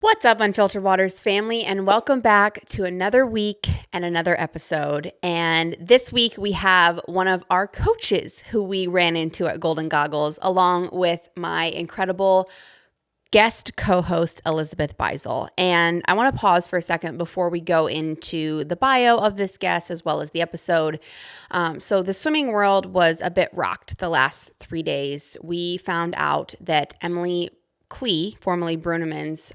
What's up, Unfiltered Waters family, and welcome back to another week and another episode. And this week we have one of our coaches who we ran into at Golden Goggles, along with my incredible guest co-host, Elizabeth Beisel. And I want to pause for a second before we go into the bio of this guest as well as the episode. So the swimming world was a bit rocked the last 3 days. We found out that Emily Klee, formerly Bruneman's,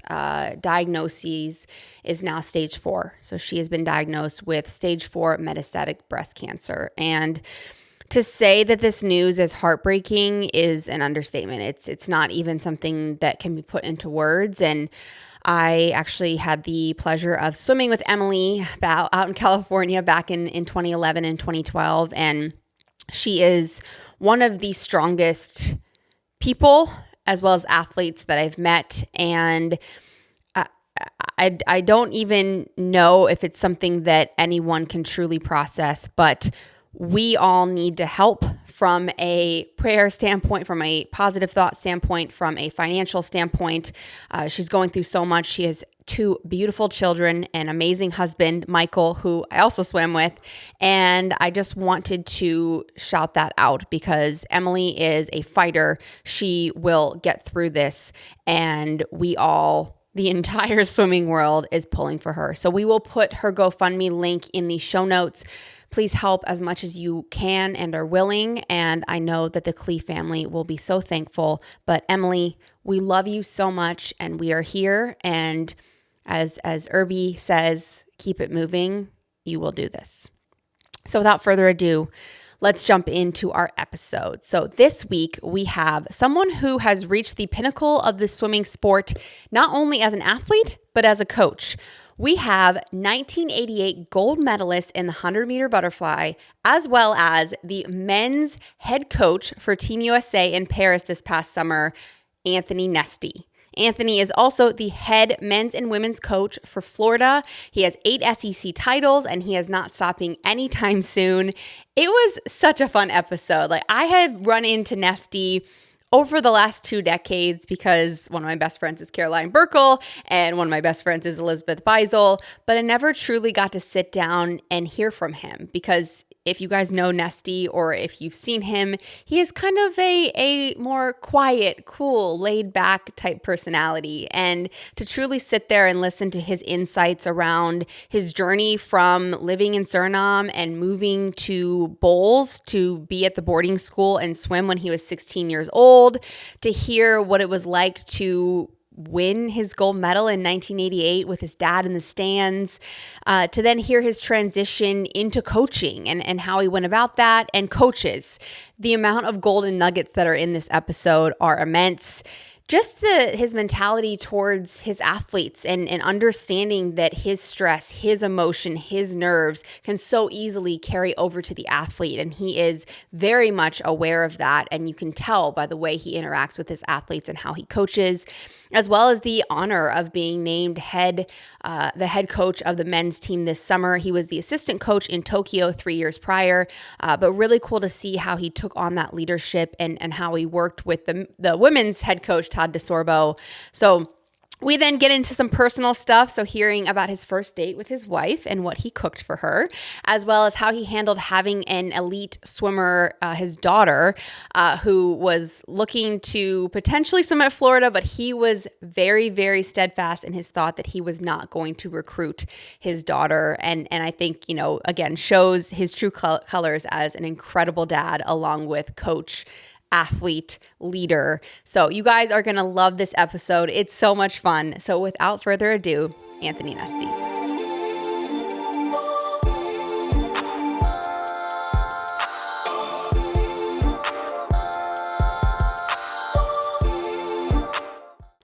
diagnoses is now stage 4. So she has been diagnosed with stage 4 metastatic breast cancer. And to say that this news is heartbreaking is an understatement. It's not even something that can be put into words. And I actually had the pleasure of swimming with Emily out in California back in 2011 and 2012. And she is one of the strongest people as well as athletes that I've met. And I don't even know if it's something that anyone can truly process, but we all need to help from a prayer standpoint, from a positive thought standpoint, from a financial standpoint. She's going through so much. She has 2 beautiful children, an amazing husband, Michael, who I also swam with. And I just wanted to shout that out because Emily is a fighter. She will get through this, and the entire swimming world is pulling for her. So we will put her GoFundMe link in the show notes. Please help as much as you can and are willing. And I know that the Klee family will be so thankful. But Emily, we love you so much, and we are here. And as Irby says, keep it moving. You will do this. So without further ado, let's jump into our episode. So this week we have someone who has reached the pinnacle of the swimming sport, not only as an athlete, but as a coach. We have 1988 gold medalist in the 100-meter butterfly, as well as the men's head coach for Team USA in Paris this past summer, Anthony Nesty. Anthony is also the head men's and women's coach for Florida. He has 8 SEC titles, and he is not stopping anytime soon. It was such a fun episode. I had run into Nesty over the last 2 decades because one of my best friends is Caroline Burkle and one of my best friends is Elizabeth Beisel, but I never truly got to sit down and hear from him because if you guys know Nesty or if you've seen him, he is kind of a more quiet, cool, laid back type personality. And to truly sit there and listen to his insights around his journey from living in Suriname and moving to Bowls to be at the boarding school and swim when he was 16 years old, to hear what it was like to win his gold medal in 1988 with his dad in the stands, to then hear his transition into coaching and how he went about that, and coaches. The amount of golden nuggets that are in this episode are immense. Just his mentality towards his athletes and understanding that his stress, his emotion, his nerves can so easily carry over to the athlete. And he is very much aware of that. And you can tell by the way he interacts with his athletes and how he coaches, as well as the honor of being named the head coach of the men's team this summer. He was the assistant coach in Tokyo 3 years prior, but really cool to see how he took on that leadership and how he worked with the women's head coach, Todd DeSorbo. So we then get into some personal stuff, so hearing about his first date with his wife and what he cooked for her, as well as how he handled having an elite swimmer, his daughter, who was looking to potentially swim at Florida, but he was very, very steadfast in his thought that he was not going to recruit his daughter. And I think, again, shows his true colors as an incredible dad, along with coach, athlete, leader. So you guys are going to love this episode. It's so much fun. So without further ado, Anthony Nesty.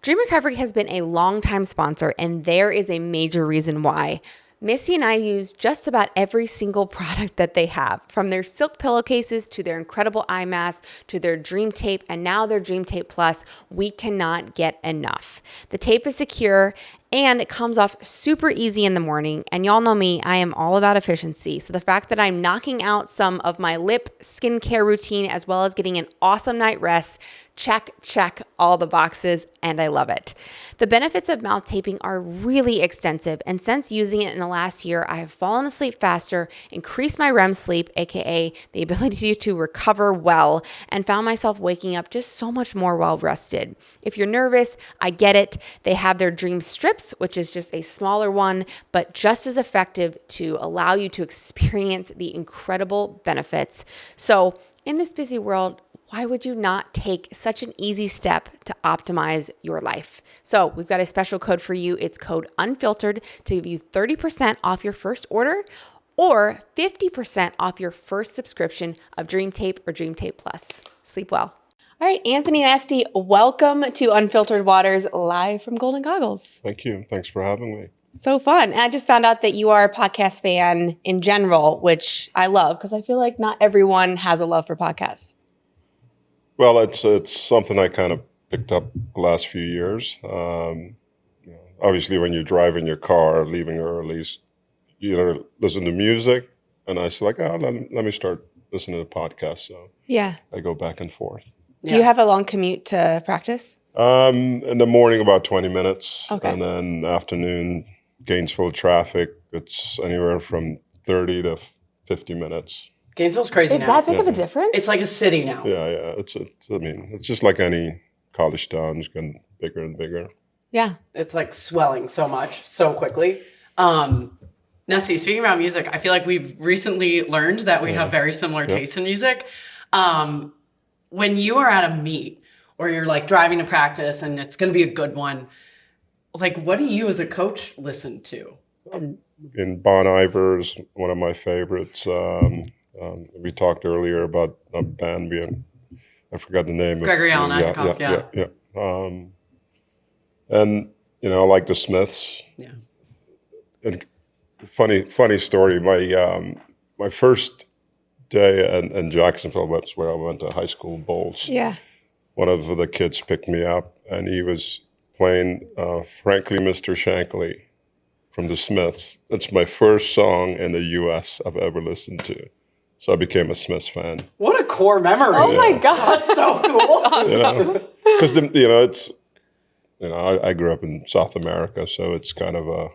Dream Recovery has been a longtime sponsor, and there is a major reason why. Missy and I use just about every single product that they have, from their silk pillowcases to their incredible eye mask to their Dream Tape and now their Dream Tape Plus. We cannot get enough. The tape is secure And it comes off super easy in the morning. And y'all know me, I am all about efficiency. So the fact that I'm knocking out some of my lip skincare routine as well as getting an awesome night rest, check all the boxes, and I love it. The benefits of mouth taping are really extensive, and since using it in the last year, I have fallen asleep faster, increased my REM sleep, aka the ability to recover well, and found myself waking up just so much more well rested. If you're nervous, I get it. They have their Dream Strips, which is just a smaller one, but just as effective to allow you to experience the incredible benefits. So in this busy world, why would you not take such an easy step to optimize your life? So we've got a special code for you. It's code Unfiltered to give you 30% off your first order or 50% off your first subscription of Dream Tape or Dream Tape Plus. Sleep well. All right, Anthony Nesty, welcome to Unfiltered Waters live from Golden Goggles. Thank you. Thanks for having me. So fun. And I just found out that you are a podcast fan in general, which I love because I feel like not everyone has a love for podcasts. Well, it's something I kind of picked up the last few years. Obviously, when you drive in your car, leaving early, you listen to music, and I was like, let me start listening to podcasts. So yeah, I go back and forth. Do you have a long commute to practice? In the morning, about 20 minutes, okay. And then afternoon, Gainesville traffic, it's anywhere from 30 to 50 minutes. Gainesville's crazy now. Is that big of a difference? It's like a city now. Yeah. It's just like any college town. It's getting bigger and bigger. Yeah. It's like swelling so much, so quickly. Nesty, speaking about music, I feel like we've recently learned that we have very similar tastes in music. When you are at a meet or you're like driving to practice and it's going to be a good one, like what do you as a coach listen to? And Bon Iver's one of my favorites. We talked earlier about a band being, I forgot the name. Gregory Alan Isakov, yeah. And, I like the Smiths. Yeah. And funny story, my first day in Jacksonville, that's where I went to high school bowls. Yeah. One of the kids picked me up, and he was playing Frankly Mr. Shankly from the Smiths. That's my first song in the U.S. I've ever listened to. So I became a Smiths fan. What a core memory. Oh my God. That's so cool. Awesome. Because, it's, I grew up in South America, so it's kind of a,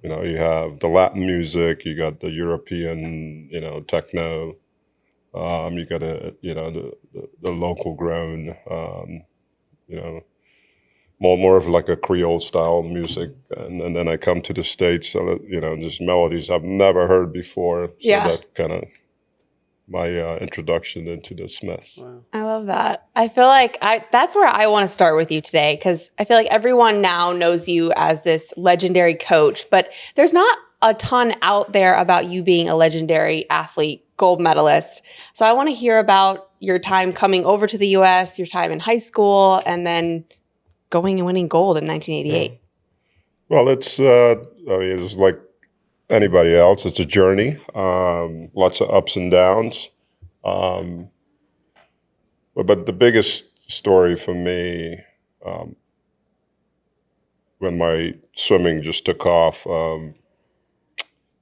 you have the Latin music, you got the European, techno, you got the local grown, more of like a Creole style music, and then I come to the States, so that, just melodies I've never heard before. So that kind of my introduction into the Smiths. Wow. I love that. I feel like that's where I want to start with you today, because I feel like everyone now knows you as this legendary coach, but there's not a ton out there about you being a legendary athlete, gold medalist. So I want to hear about your time coming over to the U.S., your time in high school, and then going and winning gold in 1988. Yeah. Well, it's like anybody else. It's a journey, lots of ups and downs. But the biggest story for me, when my swimming just took off,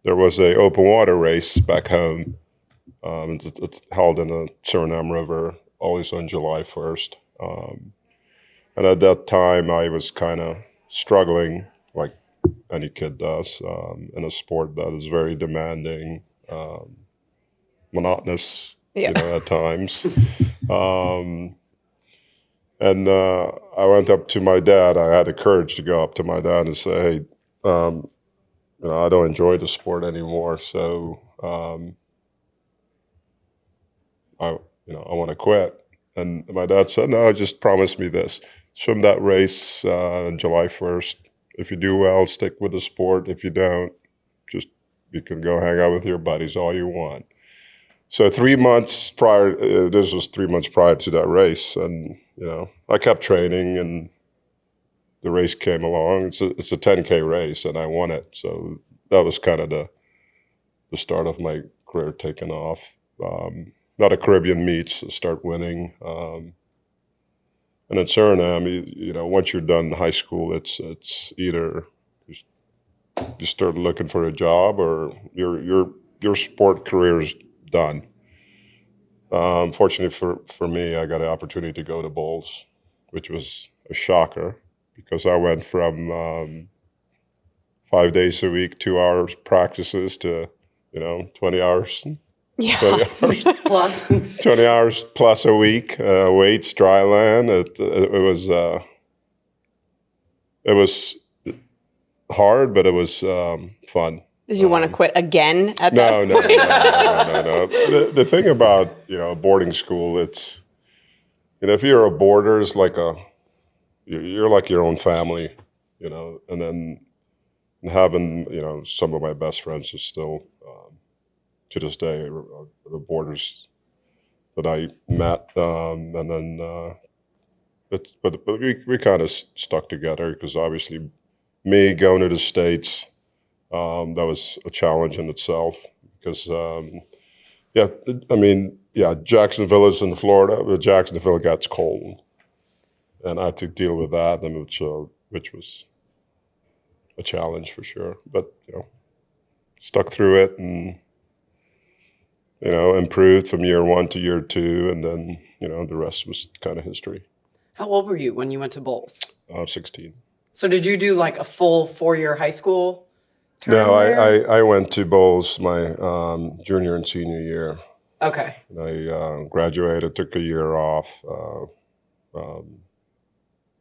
there was a open water race back home. It's held in the Suriname River, always on July 1st. And at that time, I was kind of struggling, like any kid does, in a sport that is very demanding, monotonous, at times. And I went up to my dad. I had the courage to go up to my dad and say, hey, I don't enjoy the sport anymore, so I want to quit. And my dad said, no, just promise me this. Swim that race on July 1st. If you do well, stick with the sport. If you don't, you can go hang out with your buddies all you want. So 3 months prior, this was 3 months prior to that race. And, I kept training and the race came along. It's a 10K race and I won it. So that was kind of the start of my career taking off. A lot of Caribbean meets, start winning. And in Suriname, once you're done high school, it's either you start looking for a job or your sport career is done. Fortunately for me, I got an opportunity to go to bowls, which was a shocker because I went from 5 days a week, 2 hours practices to 20 hours. Yeah. 20 hours Plus. 20 hours plus a week, weights, dry land. It was hard, but it was fun. Did you want to quit again at No, that no, point? no. The thing about boarding school, it's if you're a boarder, it's like you're like your own family, and then having some of my best friends are still to this day the boarders that I met, and then but we kind of stuck together because obviously me going to the States, that was a challenge in itself because Jacksonville is in Florida, but Jacksonville gets cold, and I had to deal with that, and which was a challenge for sure. But stuck through it and improved from year 1 to year 2, and then the rest was kind of history. How old were you when you went to bowls? 16. So did you do like a full 4-year high school term No, there? I went to bowls my junior and senior year. Okay. And I graduated, took a year off. I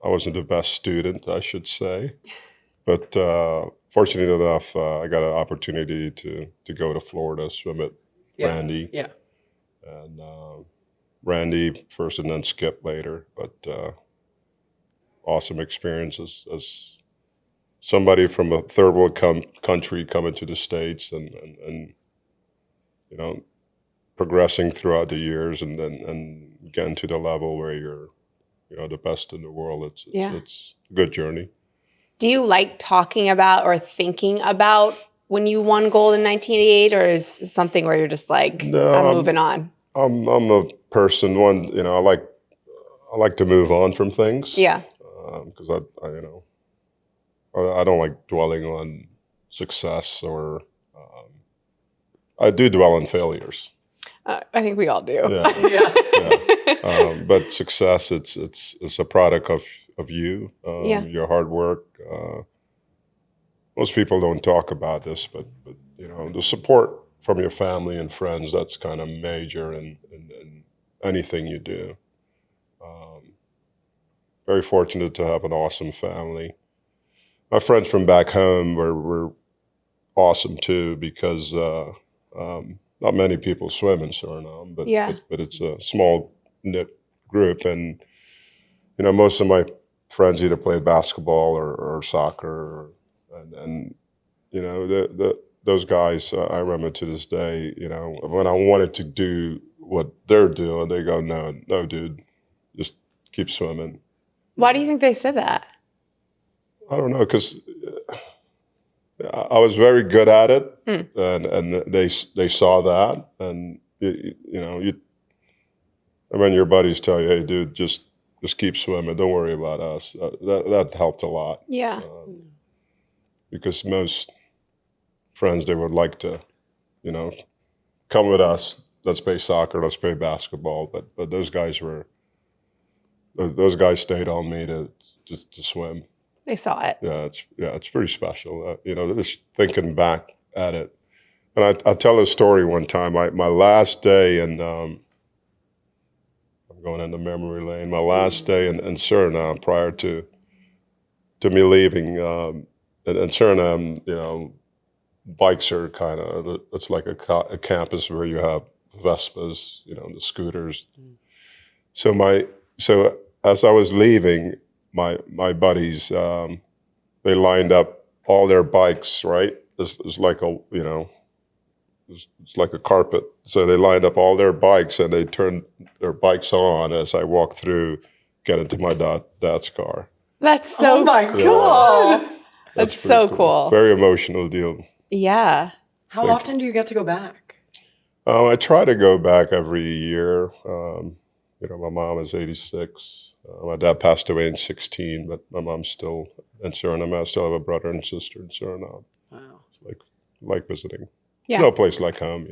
wasn't the best student, I should say. But fortunately enough, I got an opportunity to go to Florida, swim at Randy. Yeah. And Randy first and then Skip later. But awesome experiences as somebody from a third world country coming to the States and progressing throughout the years and getting to the level where you're the best in the world. It's a good journey. Do you like talking about or thinking about when you won gold in 1988, or is it something where you're just like, No, I'm moving on? I'm a person. I like to move on from things. Yeah. Because I don't like dwelling on success or I do dwell on failures. I think we all do. Yeah. Yeah. But success, it's a product of you, your hard work. Most people don't talk about this, but the support from your family and friends, that's kind of major in anything you do. Very fortunate to have an awesome family. My friends from back home were awesome too because not many people swim in Suriname, but it's a small knit group, and most of my friends either played basketball or soccer, and those guys. I remember to this day, when I wanted to do what they're doing, they go, "No, dude, just keep swimming." Why do you think they said that? I don't know, because I was very good at it, and they saw that, and when your buddies tell you, "Hey, dude, just keep swimming. Don't worry about us." That helped a lot. Yeah. Because most friends, they would like to, come with us. Let's play soccer. Let's play basketball. But those guys stayed on me to swim. They saw it. It's pretty special. Just thinking back at it, and I tell a story one time. My last day, and I'm going into memory lane. My last day in Suriname prior to me leaving. In Suriname, bikes are kind of, it's like a campus where you have Vespas, the scooters. So as I was leaving, my buddies, they lined up all their bikes, right? It's like it's like a carpet. So they lined up all their bikes and they turned their bikes on as I walked through, get into my dad's car. That's so God. That's so cool. Very emotional deal. Yeah. How often do you get to go back? I try to go back every year. my mom is 86. My dad passed away in 16, but my mom's still in Suriname. I still have a brother and sister in Suriname. Wow. Like visiting. Yeah. No place like home,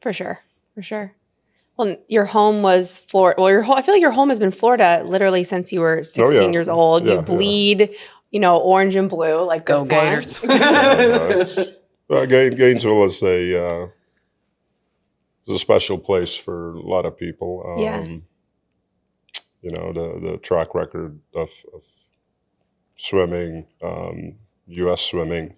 For sure. Well, your home was Florida. Well, I feel like your home has been Florida literally since you were 16 years old. You bleed, orange and blue like Go this Gators. Well, Gainesville is a special place for a lot of people. The track record of swimming, U.S. swimming,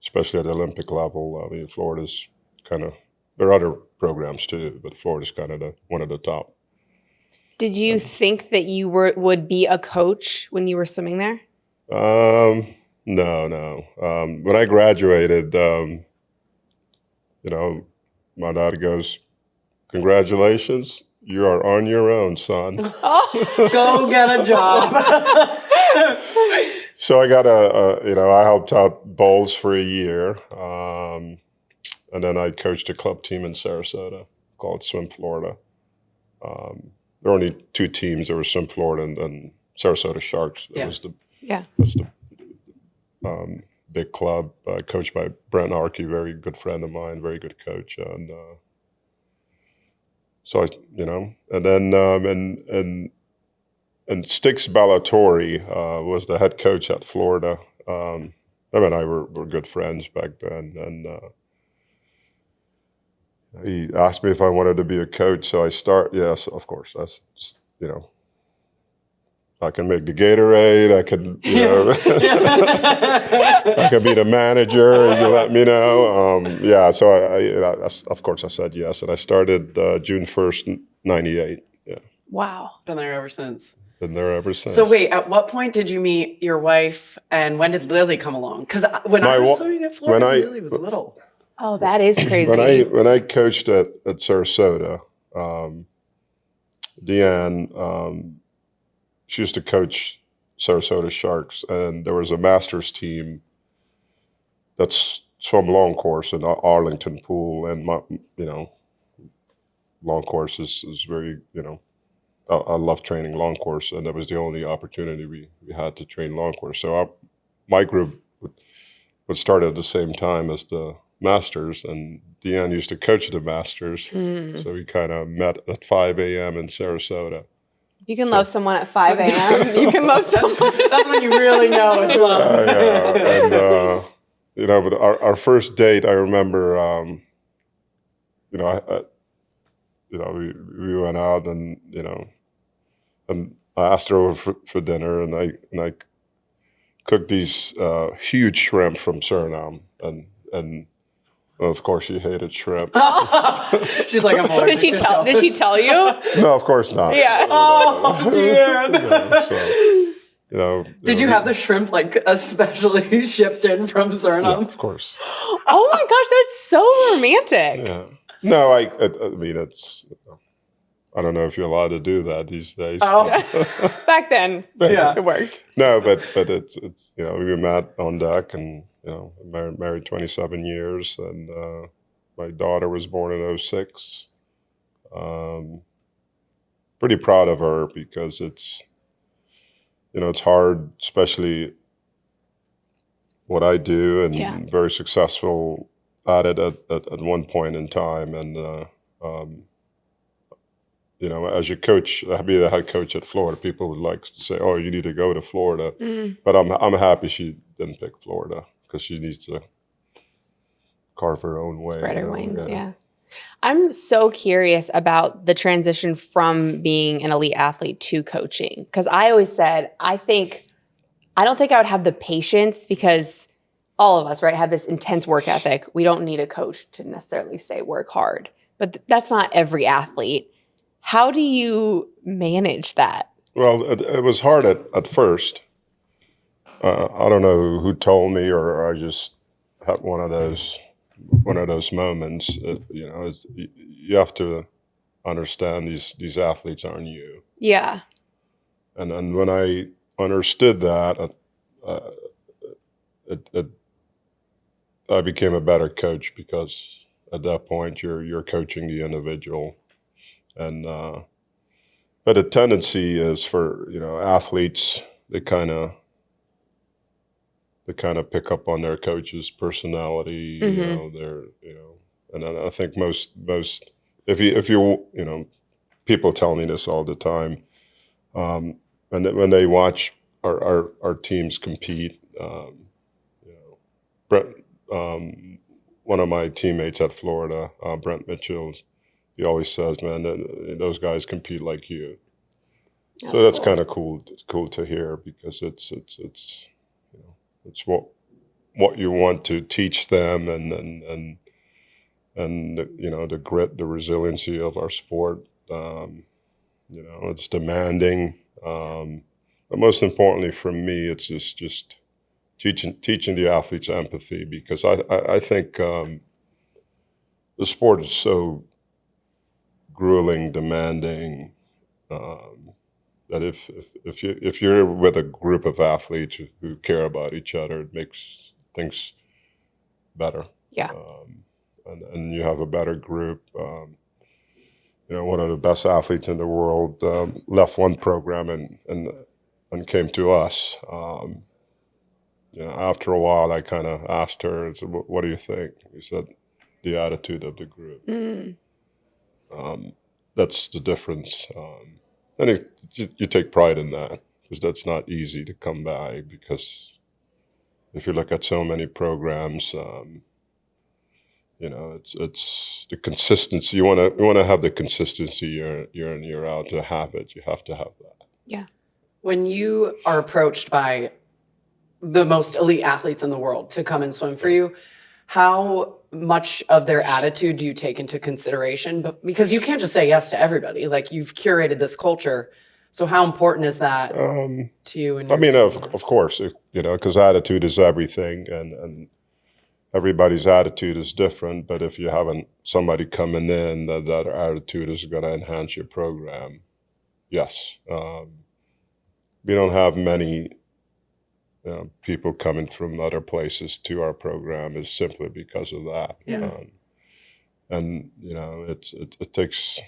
especially at the Olympic level. I mean, Florida's kind of, there are other programs too, but Florida's kind of one of the top. Did you think that you would be a coach when you were swimming there? No. When I graduated, my dad goes, "Congratulations, you are on your own, son." Go get a job. So I got I helped out bowls for a year. And then I coached a club team in Sarasota called Swim Florida. There were only two teams. There were Swim Florida and Sarasota Sharks. That's the big club, coached by Brent Archie, very good friend of mine, very good coach. And so and then and Styx Ballatori was the head coach at Florida. Him and I were good friends back then, and he asked me if I wanted to be a coach. So yes, of course. That's I can make the Gatorade. I could, I could be the manager. You let me know. So I of course I said yes, and I started June 1st, 98. Yeah. Wow. Been there ever since. Been there ever since. So wait, at what point did you meet your wife, and when did Lily come along? Because when I was swimming at Florida, Lily was little. Oh, that is crazy. When I coached at Sarasota, Deanne, she used to coach Sarasota Sharks, and there was a masters team that's swum long course in Arlington Pool, and long course is very I love training long course, and that was the only opportunity we had to train long course. So my group would start at the same time as the Masters, and Deanne used to coach the Masters. So we kind of met at 5 a.m. in Sarasota. You can love someone at 5 a.m. You can love someone. That's when you really know it's love. And but our first date, I remember. We went out, and and I asked her over for dinner, and I cooked these huge shrimp from Suriname, and of course she hated shrimp. She's like, I'm allergic to shellfish. Did she tell you? No, of course not. Yeah. Oh dear. Did you have the shrimp especially shipped in from Suriname? Yeah, of course. Oh my gosh, that's so romantic. Yeah. No, I mean, it's. I don't know if you're allowed to do that these days. Oh. Back then, it worked. No, but it's we met on deck, and married 27 years, and my daughter was born in 2006. Pretty proud of her, because it's it's hard, especially what I do, and very successful at it at one point in time, and as your coach, be the head coach at Florida, people would like to say, "Oh, you need to go to Florida," but I'm happy she didn't pick Florida, because she needs to carve her own way, spread her wings. Yeah. I'm so curious about the transition from being an elite athlete to coaching, because I always said I don't think I would have the patience, because all of us, right, have this intense work ethic. We don't need a coach to necessarily say work hard, but that's not every athlete. How do you manage that? Well, it was hard at first. I don't know who told me, or I just had one of those moments. You have to understand these athletes aren't you. Yeah. And when I understood that, I became a better coach, because at that point you're coaching the individual, and But the tendency is for, athletes, they kind of pick up on their coach's personality, and I think most, if you, people tell me this all the time, when they watch our teams compete, Brent, one of my teammates at Florida, Brent Mitchell, he always says, "Man, those guys compete like you." So that's kind of cool. It's cool to hear because it's what you want to teach them, and the grit, the resiliency of our sport. It's demanding, but most importantly for me, it's just teaching the athletes empathy, because I think the sport is so grueling, demanding, that if you're with a group of athletes who care about each other, it makes things better. Yeah. And you have a better group. One of the best athletes in the world left one program and came to us. After a while, I kind of asked her, "What do you think?" He said, "The attitude of the group." That's the difference. And you take pride in that, because that's not easy to come by, because if you look at so many programs, it's the consistency. You want to have the consistency year in, year out. To have it, you have to have that. Yeah. When you are approached by the most elite athletes in the world to come and swim for you, how much of their attitude do you take into consideration? But because you can't just say yes to everybody, like, you've curated this culture. So how important is that to you? And of course, because attitude is everything, and everybody's attitude is different. But if you haven't somebody coming in that attitude is going to enhance your program, yes. We don't have many people coming from other places to our program is simply because of that. Yeah. And it takes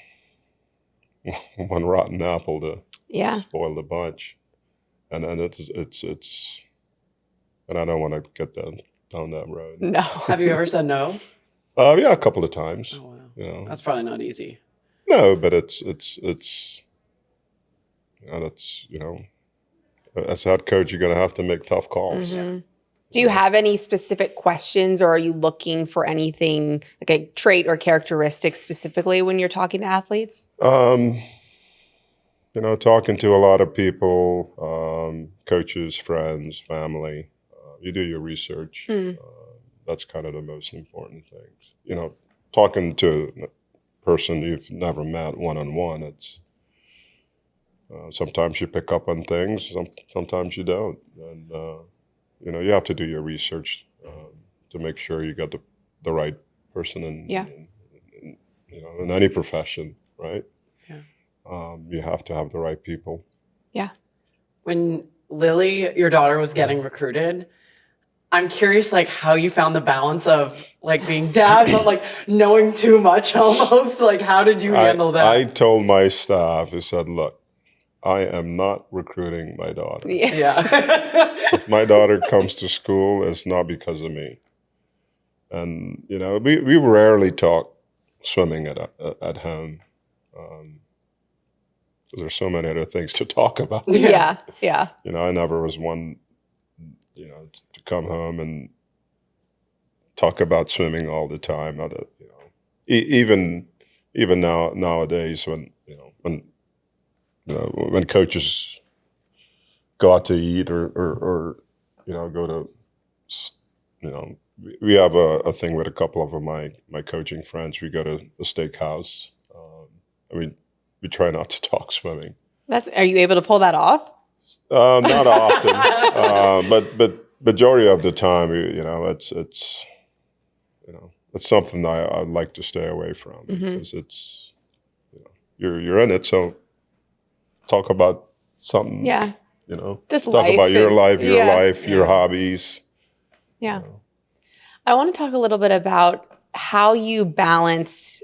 one rotten apple to spoil the bunch, and it's and I don't want to get down that road. No. Have you ever said no? Yeah, a couple of times. Oh, wow. That's probably not easy. No, but it's as head coach, you're going to have to make tough calls. Mm-hmm. Do you have any specific questions, or are you looking for anything, like a trait or characteristic specifically when you're talking to athletes? Talking to a lot of people, coaches, friends, family. You do your research. That's kind of the most important things. Talking to a person you've never met one-on-one, it's sometimes you pick up on things, sometimes you don't. And, you have to do your research to make sure you got the right person in any profession, right? Yeah. You have to have the right people. Yeah. When Lily, your daughter, was getting recruited, I'm curious, like, how you found the balance of, like, being dad, but, like, knowing too much almost. Like, how did you handle that? I told my staff, I said, "Look, I am not recruiting my daughter. Yeah. If my daughter comes to school, it's not because of me." And, we rarely talk swimming at home. Because there's so many other things to talk about. Yeah. I never was one, to come home and talk about swimming all the time. Even nowadays when coaches go out to eat or go to, we have a thing with a couple of my coaching friends. We go to a steakhouse. We try not to talk swimming. Are you able to pull that off? Not often, but majority of the time, it's something I'd like to stay away from, because it's, you're in it, so talk about something. Yeah. Just talk life about your life, your Yeah. hobbies. Yeah. I want to talk a little bit about how you balance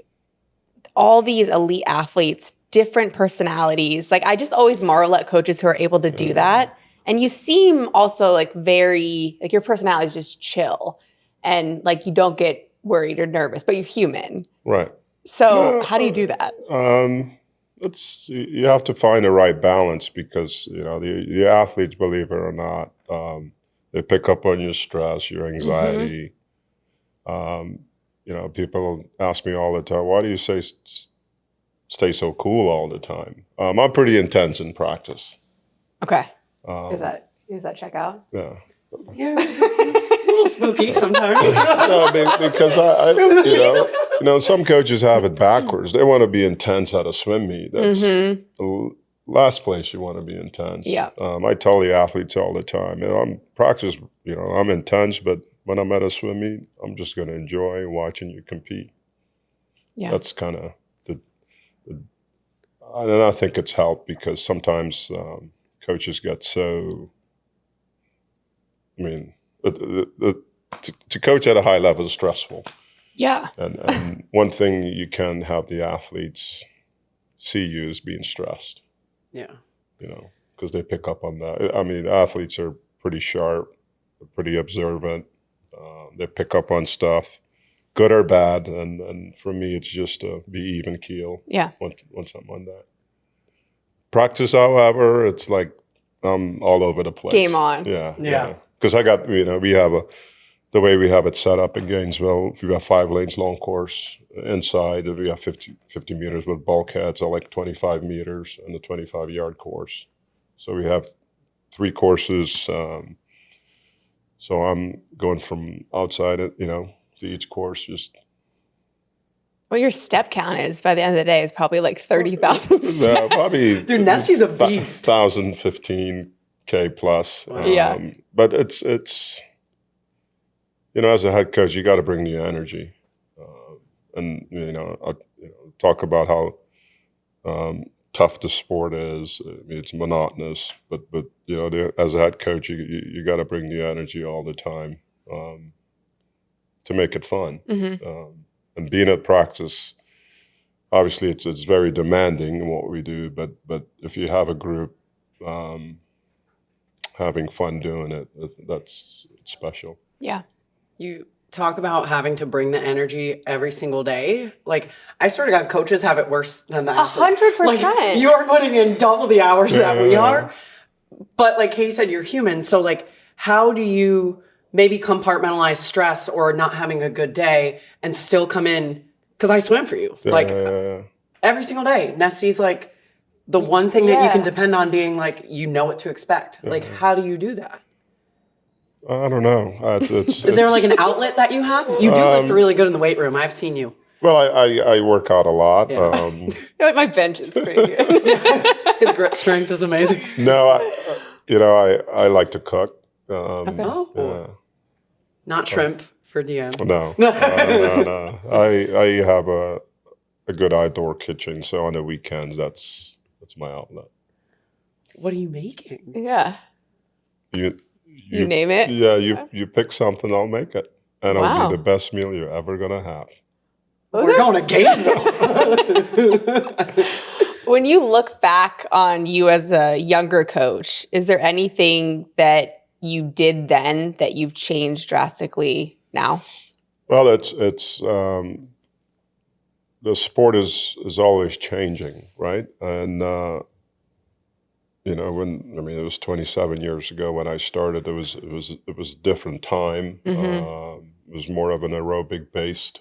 all these elite athletes different personalities. Like, I just always marvel at coaches who are able to do that. And you seem also like very, like your personality is just chill and like you don't get worried or nervous, but you're human. Right. So how do you do that? You have to find the right balance because, the athletes, believe it or not, they pick up on your stress, your anxiety. People ask me all the time, why do you stay so cool all the time? I'm pretty intense in practice. Okay. Does that check out? Yeah. Yeah, it's a little spooky sometimes. No, because some coaches have it backwards. They want to be intense at a swim meet. That's the last place you want to be intense. Yeah. I tell the athletes all the time, I'm practice, I'm intense, but when I'm at a swim meet, I'm just going to enjoy watching you compete. Yeah. That's kind of and I think it's helped because sometimes coaches get so, to coach at a high level is stressful. Yeah. And one thing you can have the athletes see you as being stressed. Yeah. Because they pick up on that. Athletes are pretty sharp, they're pretty observant. They pick up on stuff, good or bad. And for me, it's just to be even keel. Yeah. Once I'm on that. Practice, however, it's like I'm all over the place. Game on. Yeah. Because I got, we have the way we have it set up in Gainesville, we have 5 lanes long course inside. We have 50 meters with bulkheads, so like 25 meters and the 25-yard course. So we have 3 courses. So I'm going from outside it, to each course just. Well, your step count is, by the end of the day, is probably like 30,000 steps. No, probably. Dude, Nesty's a beast. 1,000, 15K plus. Yeah. But it's as a head coach, you got to bring the energy. And, I talk about how tough the sport is. It's monotonous, but as a head coach, you got to bring the energy all the time to make it fun. And being at practice, obviously it's very demanding in what we do, but if you have a group having fun doing it, that's special. Yeah. You talk about having to bring the energy every single day. Like, I swear to God, coaches have it worse than the athletes. 100%. Like, you're putting in double the hours that we are. But like Katie said, you're human. So like, how do you maybe compartmentalize stress or not having a good day and still come in? Because I swim for you. Every single day. Nesty's like the one thing that you can depend on being like, what to expect. Like, how do you do that? I don't know. Is there like an outlet that you have? You do lift really good in the weight room. I've seen you. Well, I work out a lot. Yeah. Like my bench is pretty good. His grip strength is amazing. No, I like to cook. Okay. Yeah. Not shrimp for DM. No. I have a good outdoor kitchen, so on the weekends, that's my outlet. What are you making? Yeah. You name it? Yeah, you pick something, I'll make it. And it'll be the best meal you're ever going to have. We're going to Gainesville. When you look back on you as a younger coach, is there anything that you did then that you've changed drastically now? Well, it's the sport is always changing, right? And it was 27 years ago when I started. It was a different time. It was more of an aerobic based,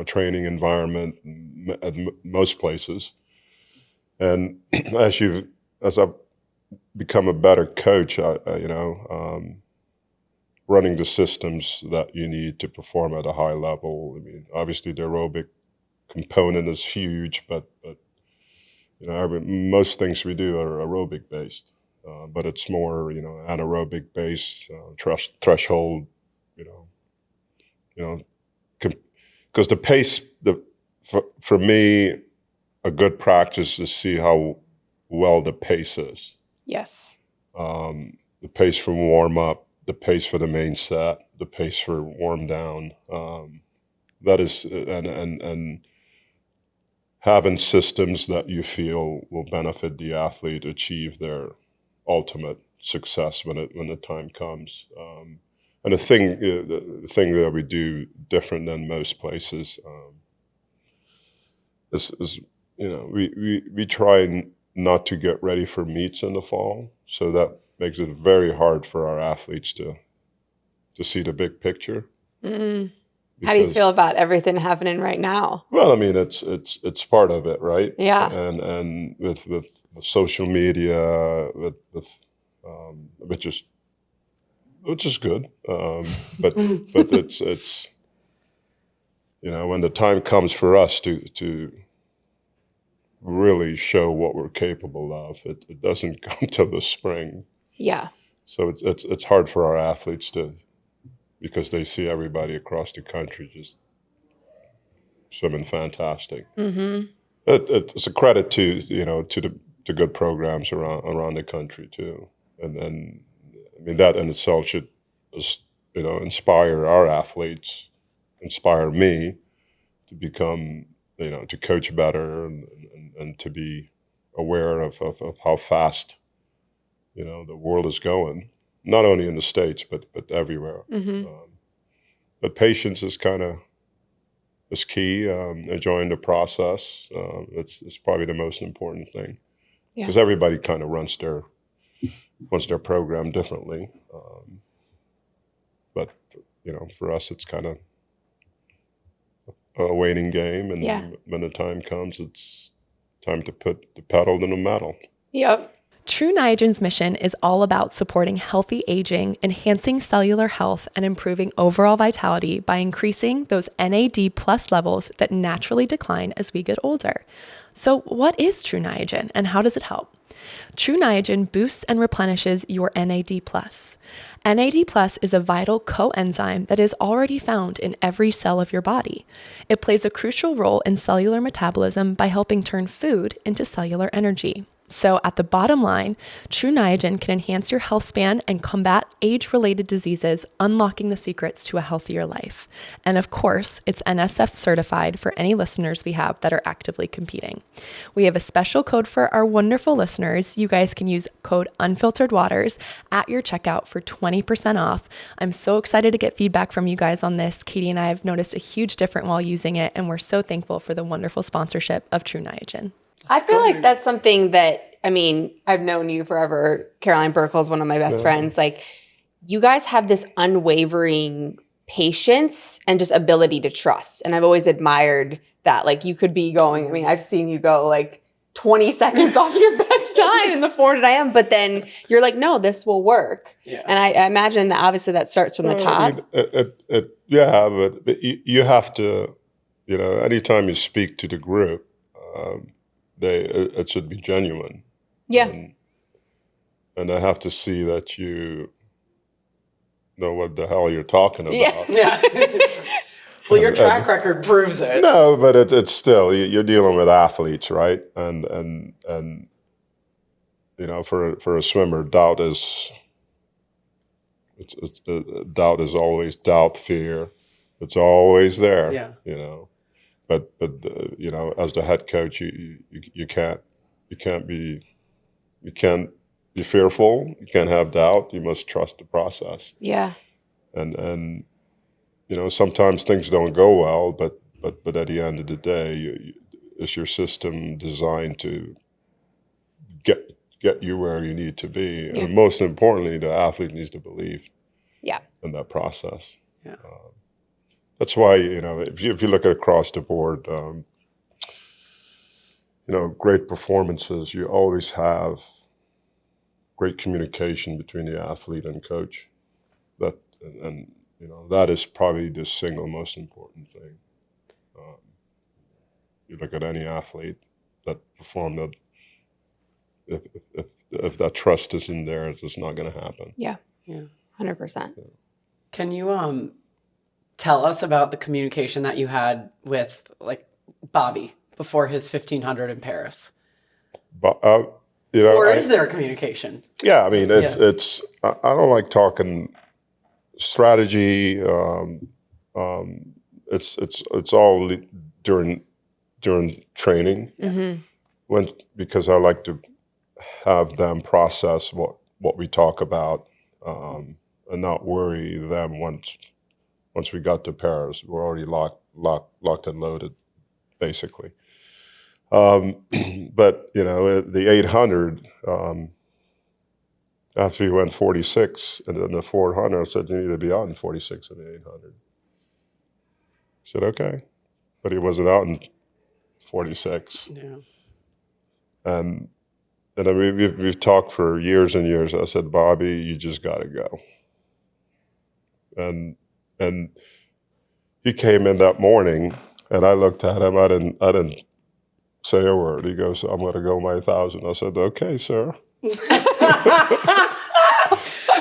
training environment at most places. And as I've become a better coach, running the systems that you need to perform at a high level. Obviously the aerobic component is huge, but most things we do are aerobic based, but it's more, anaerobic based, threshold, because the pace, for me, a good practice is see how well the pace is. Yes. The pace from warm up, the pace for the main set, the pace for warm down. That is, and having systems that you feel will benefit the athlete achieve their ultimate success when the time comes. And the thing that we do different than most places is we try not to get ready for meets in the fall, so that makes it very hard for our athletes to see the big picture. How do you feel about everything happening right now? Well, I mean, it's part of it, right? Yeah. And with social media, which is good, but it's when the time comes for us to really show what we're capable of, it doesn't come till the spring. Yeah. So it's hard for our athletes because they see everybody across the country just swimming fantastic. Mm-hmm. It's a credit to the good programs around the country too, and I mean that in itself should inspire our athletes, inspire me to become to coach better and to be aware of how fast the world is going, not only in the States but everywhere. Mm-hmm. But patience is key. Enjoying the process, it's probably the most important thing, because everybody kind of runs their program differently. But for us, it's kind of a waiting game, and when the time comes, it's time to put the pedal to the metal. Yep. True Niagen's mission is all about supporting healthy aging, enhancing cellular health, and improving overall vitality by increasing those NAD+ levels that naturally decline as we get older. So what is True Niagen and how does it help? True Niagen boosts and replenishes your NAD+. NAD+ is a vital coenzyme that is already found in every cell of your body. It plays a crucial role in cellular metabolism by helping turn food into cellular energy. So at the bottom line, True Niagen can enhance your health span and combat age-related diseases, unlocking the secrets to a healthier life. And of course, it's NSF certified for any listeners we have that are actively competing. We have a special code for our wonderful listeners. You guys can use code UnfilteredWaters at your checkout for 20% off. I'm so excited to get feedback from you guys on this. Katie and I have noticed a huge difference while using it, and we're so thankful for the wonderful sponsorship of True Niagen. I feel like that's something that, I mean, I've known you forever. Caroline Burkle is one of my best friends. Like, you guys have this unwavering patience and just ability to trust. And I've always admired that. Like, you could be going, I mean, I've seen you go like 20 seconds off your best time in the 400 IM, but then you're like, no, this will work. Yeah. And I imagine that obviously that starts from the top. But you have to, anytime you speak to the group, it should be genuine. Yeah. And I have to see that you know what the hell you're talking about. Yeah. Well, your track record proves it. No, but it's still, you're dealing with athletes, right? And for a swimmer, doubt is always doubt, fear. It's always there. Yeah. But as the head coach, you can't be fearful. You can't have doubt. You must trust the process. Yeah. And sometimes things don't go well, but at the end of the day, is your system designed to get you where you need to be? Yeah. And most importantly, the athlete needs to believe. Yeah. In that process. Yeah. That's why, if you look at across the board, great performances, you always have great communication between the athlete and coach. That is probably the single most important thing. You look at any athlete that performed, that if that trust isn't there, it's not going to happen. Yeah. 100%. Can you tell us about the communication that you had with Bobby before his 1500 in Paris? Or is there a communication? Yeah, I mean, it's. I don't like talking strategy. It's all during during training, because I like to have them process what we talk about, and not worry them once we got to Paris. We're already locked and loaded, basically. But the 800. After he went 46, and then the 400, I said, you need to be out in 46 in the 800. He said, okay. But he wasn't out in 46. Yeah. And I mean, we've talked for years and years. I said, Bobby, you just got to go. And he came in that morning, and I looked at him. I didn't say a word. He goes, I'm going to go my 1,000. I said, okay, sir.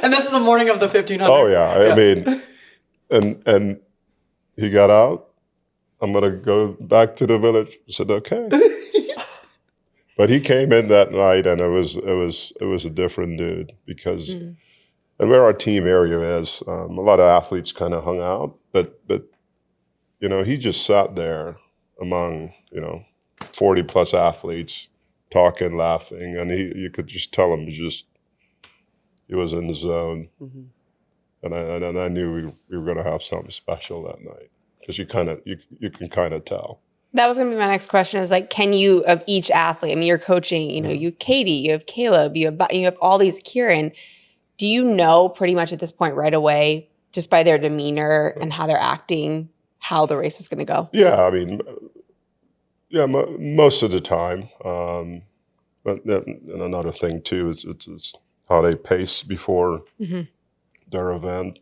And this is the morning of the 1,500. Oh yeah. I mean, and he got out. I'm gonna go back to the village. I said, okay. But he came in that night, and it was a different dude, because, and where our team area is, a lot of athletes kind of hung out, but he just sat there among 40 plus athletes, talking, laughing, and you could just tell him he was in the zone. And I knew we were going to have something special that night, because you can kind of tell. That was going to be my next question, is like, can you, of each athlete, I mean, you're coaching, you have Katie, you have Caleb, you have all these, Kieran. Do you know pretty much at this point right away, just by their demeanor and how they're acting, how the race is going to go? Yeah, I mean, most of the time. But and another thing too is how they pace before their event.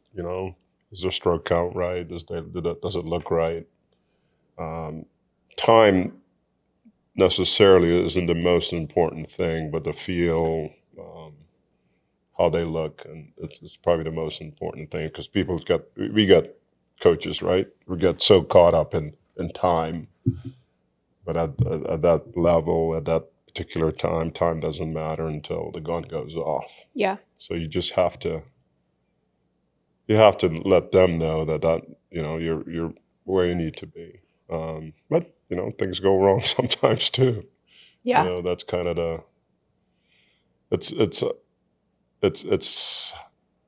Is their stroke count right? Does it look right? Time necessarily isn't the most important thing, but the feel, how they look, and it's probably the most important thing, because we got coaches, right? We get so caught up in time, but at that level, at that particular time doesn't matter until the gun goes off. Yeah. So you just have to let them know that you're where you need to be. But things go wrong sometimes too. Yeah. That's kind of it's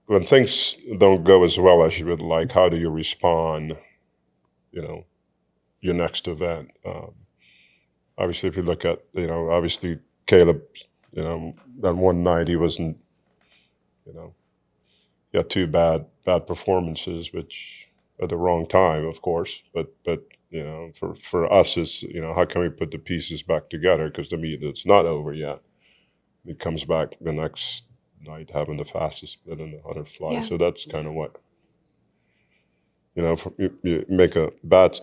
when things don't go as well as you would like, how do you respond, your next event? Obviously, if you look at, obviously Caleb, that one night he wasn't, he had two bad performances, which at the wrong time, of course. But for us, it's, how can we put the pieces back together? Because to me, it's not over yet. He comes back the next night having the fastest split in the 100 fly. Yeah. So that's kind of what, you make a bad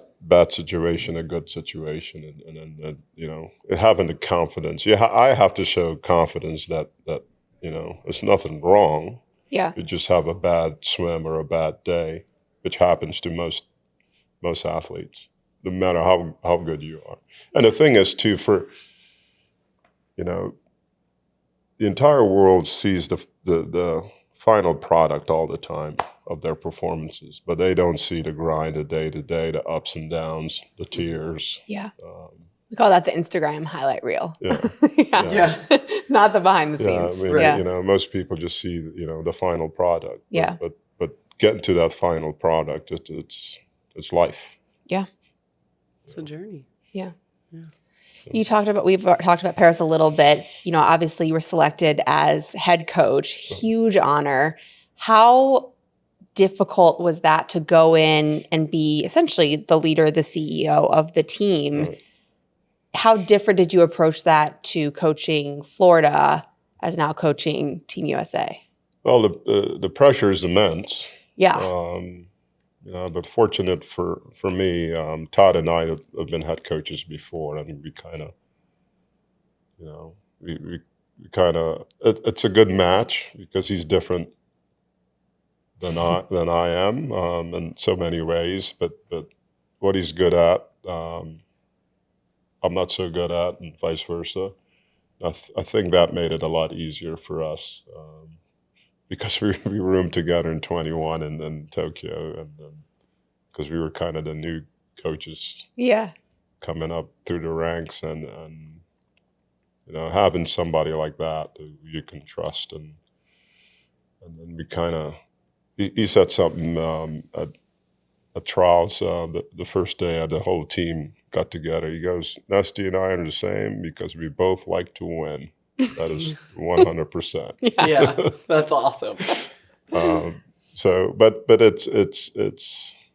situation a good situation, and then having the confidence. I have to show confidence that it's nothing wrong. Yeah. You just have a bad swim or a bad day, which happens to most athletes, no matter how good you are. And the thing is too, for the entire world sees the final product all the time of their performances, but they don't see the grind, the day-to-day, the ups and downs, the tears. Yeah. We call that the Instagram highlight reel. Yeah. Yeah. Not the behind the Yeah, I scenes. mean, most people just see, the final product. Yeah. But getting to that final product, it's life. Yeah. It's a journey. Yeah. We've talked about Paris a little bit. Obviously you were selected as head coach, huge honor. How difficult was that to go in and be essentially the leader, the CEO of the team? Right. How different did you approach that to coaching Florida as now coaching Team USA? Well, the pressure is immense. Yeah. But fortunate for me, Todd and I have been head coaches before, and we kind of, it's a good match, because he's different than I am in so many ways. But what he's good at, I'm not so good at, and vice versa. I think that made it a lot easier for us, because we roomed together in 21 and then Tokyo, and then because we were kind of the new coaches. Yeah. coming up through the ranks, and having somebody like that who you can trust, and then we kind of, he said something at trials the first day the whole team got together. He goes, Nesty and I are the same because we both like to win. That is 100%. Yeah, that's awesome. So, but it's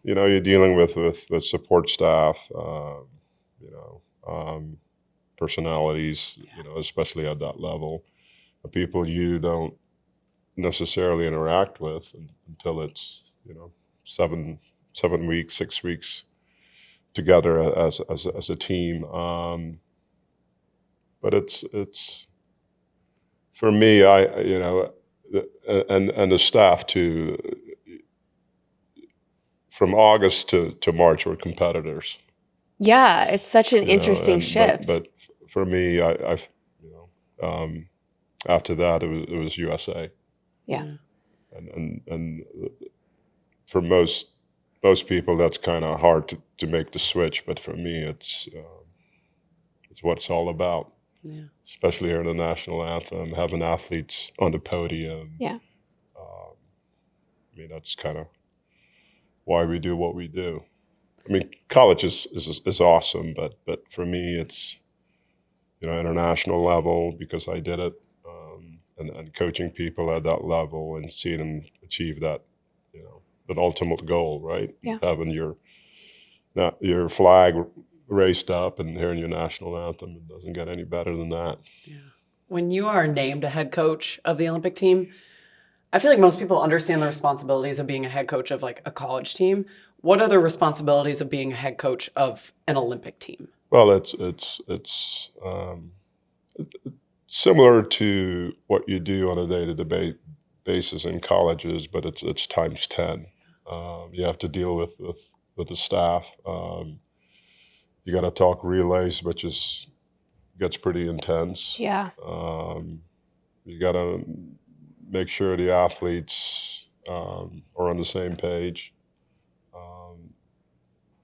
you're dealing with support staff, personalities, especially at that level, people you don't necessarily interact with until it's 7 weeks, 6 weeks together as a team. But it's for me, and the staff too. From August to March, we're competitors. Yeah, it's such an interesting shift. But for me, after that, it was USA. Yeah. And for most people, that's kind of hard to make the switch. But for me, it's what it's all about. Yeah. Especially here in the national anthem, having athletes on the podium. Yeah. That's kind of why we do what we do. College is awesome, but for me, it's international level because I did it, and coaching people at that level and seeing them achieve that, that ultimate goal, right? Yeah. Having your flag raised up and hearing your national anthem, it doesn't get any better than that. Yeah. When you are named a head coach of the Olympic team, I feel like most people understand the responsibilities of being a head coach of like a college team. What are the responsibilities of being a head coach of an Olympic team? Well, it's similar to what you do on a day-to-day basis in colleges, but it's times 10. You have to deal with the staff. You got to talk relays, which gets pretty intense. Yeah. You got to make sure the athletes are on the same page.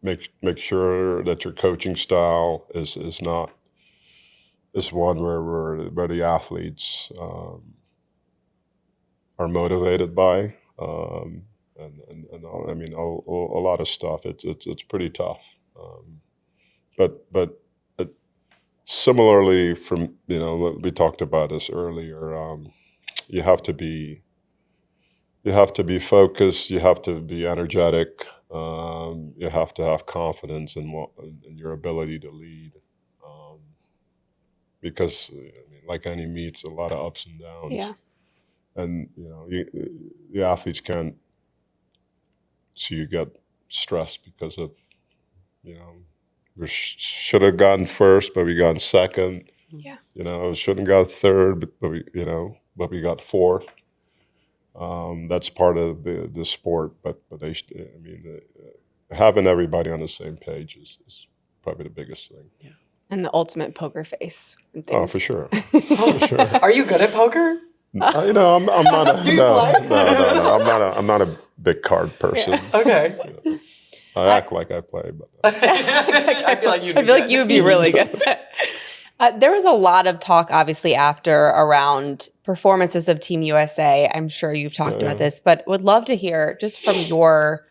Make sure that your coaching style is one where the athletes are motivated by, and a lot of stuff. It's pretty tough, but similarly from we talked about this earlier. You have to be focused. You have to be energetic. You have to have confidence in your ability to lead, because like any meet, it's a lot of ups and downs. Yeah. And the athletes can't see you get stressed because of we should have gone first, but we got second. Yeah. Shouldn't got third, but we got fourth. That's part of the sport, but having everybody on the same page is probably the biggest thing. Yeah. And the ultimate poker face. And Oh, things. for sure. For sure. Are you good at poker? I'm not. Do you No, play? no. I'm not a big card person. Okay. I act like I play, but I feel like you would be really good. There was a lot of talk, obviously, after around performances of Team USA. I'm sure you've talked about this, but would love to hear just from your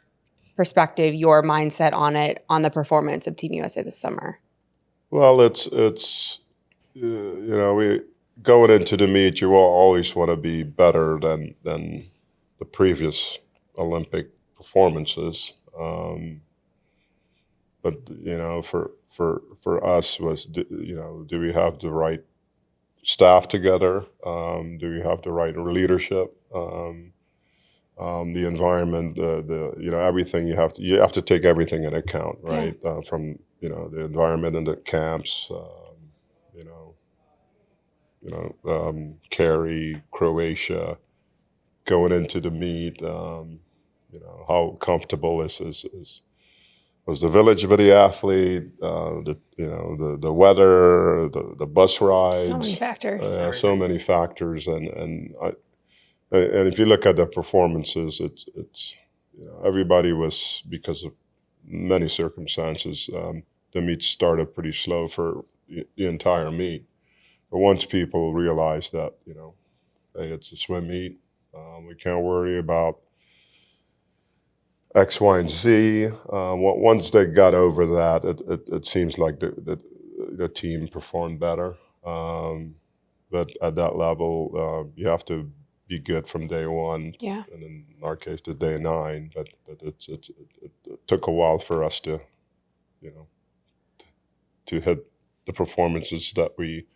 perspective, your mindset on the performance of Team USA this summer. well, it's we going into the meet, you will always want to be better than the previous Olympic performances. But for us was do we have the right staff together? Do we have the right leadership? The environment, the everything you have to take everything into account, right? From the environment in the camps, Cary, Croatia, going into the meet, how comfortable was the village for the athlete, the weather, the bus rides. So many factors. So many factors, and if you look at the performances, it's everybody was, because of many circumstances, the meet started pretty slow for the entire meet. But once people realize that, hey, it's a swim meet, we can't worry about X, Y, and Z. Once they got over that, it seems like the team performed better. But at that level, you have to be good from day one. Yeah. And in our case, to day 9. But it took a while for us to, to hit the performances that we.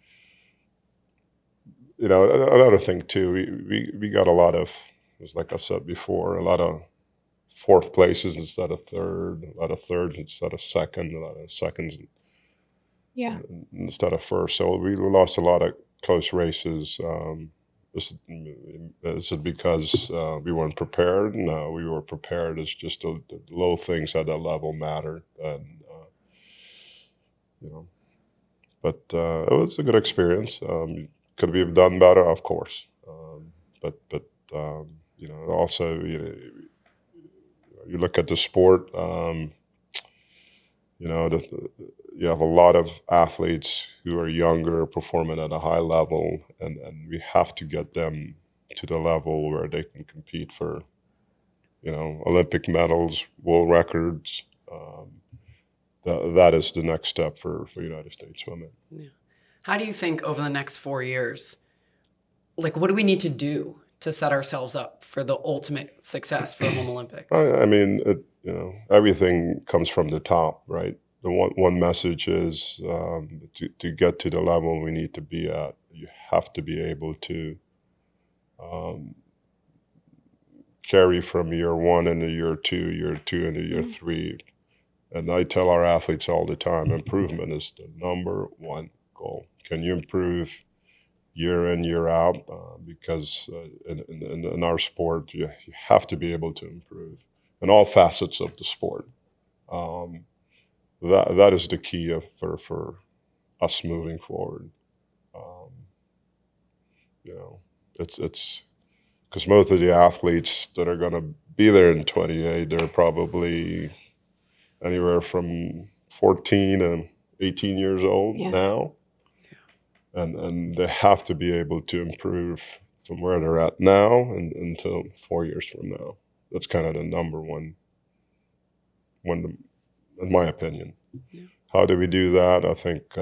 Another thing too, we got a lot of, just like I said before, a lot of 4th places instead of 3rd, a lot of 3rds instead of 2nd, a lot of 2nds instead of 1st. So we lost a lot of close races. Is it because we weren't prepared? No, we were prepared. It's just the little things at that level mattered. And, but it was a good experience. Could we have done better? Of course. But also, you look at the sport, you have a lot of athletes who are younger, performing at a high level, and we have to get them to the level where they can compete for, Olympic medals, world records. That is the next step for United States swimming. Yeah. How do you think over the next 4 years, what do we need to do to set ourselves up for the ultimate success for the home Olympics? I mean, everything comes from the top, right? The one message is to get to the level we need to be at, you have to be able to carry from year 1 into year 2 into year 3. And I tell our athletes all the time, improvement is the number 1 goal. Can you improve year in, year out? Because in our sport, you have to be able to improve in all facets of the sport. That is the key for us moving forward. It's because most of the athletes that are going to be there in 28, they're probably anywhere from 14 and 18 years old now. And they have to be able to improve from where they're at now until 4 years from now. That's kind of the number one, in my opinion. Yeah. How do we do that? I think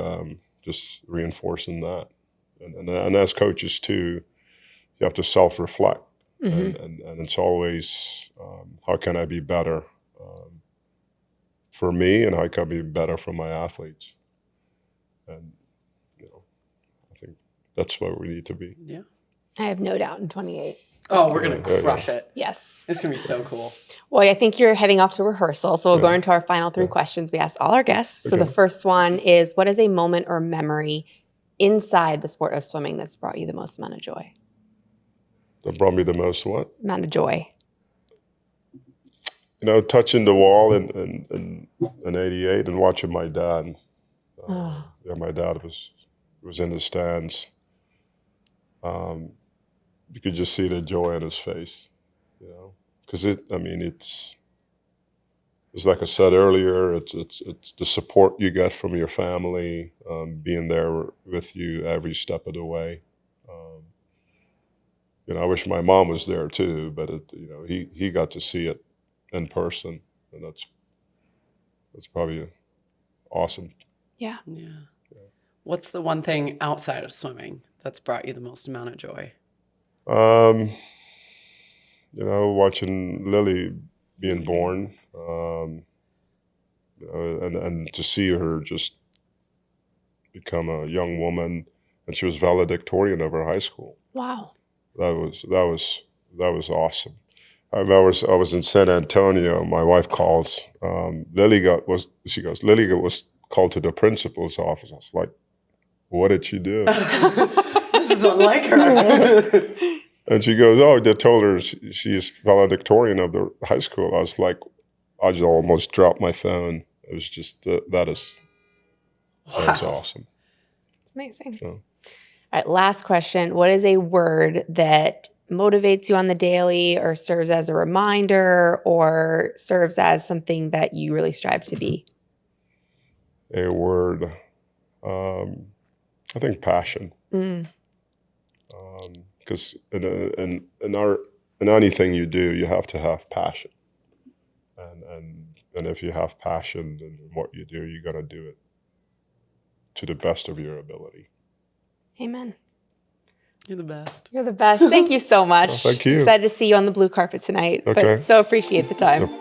just reinforcing that. And as coaches too, you have to self-reflect. Mm-hmm. And it's always, how can I be better for me, and how can I be better for my athletes? And I think that's where we need to be. Yeah, I have no doubt in 28. Oh, we're gonna crush it. Yes, it's gonna be so cool. Well, I think you're heading off to rehearsal, so we'll go into our final 3 questions we asked all our guests. So the first one is, what is a moment or memory inside the sport of swimming that's brought you the most amount of joy? That brought me the most what? Amount of joy. Touching the wall in 88 and watching my dad. My dad was in the stands. You could just see the joy in his face, because it's like I said earlier, it's the support you get from your family, being there with you every step of the way. I wish my mom was there too, but he got to see it in person, and that's probably awesome. Yeah. What's the one thing outside of swimming that's brought you the most amount of joy? Watching Lily being born, and to see her just become a young woman, and she was valedictorian of her high school. Wow. That was awesome. I was in San Antonio. My wife calls. Lily was called to the principal's office. I was like, "What did she do?" This is unlike her. And she goes, "Oh, they told her she's valedictorian of the high school." I was like, I just almost dropped my phone. It was just that is awesome. It's amazing. So. All right, last question. What is a word that motivates you on the daily, or serves as a reminder, or serves as something that you really strive to be? a word. I think passion. Because in anything you do, you have to have passion. And if you have passion in what you do, you're going to do it to the best of your ability. Amen. You're the best. You're the best. Thank you so much. Well, thank you. Excited to see you on the blue carpet tonight. Okay. But so appreciate the time. Yep.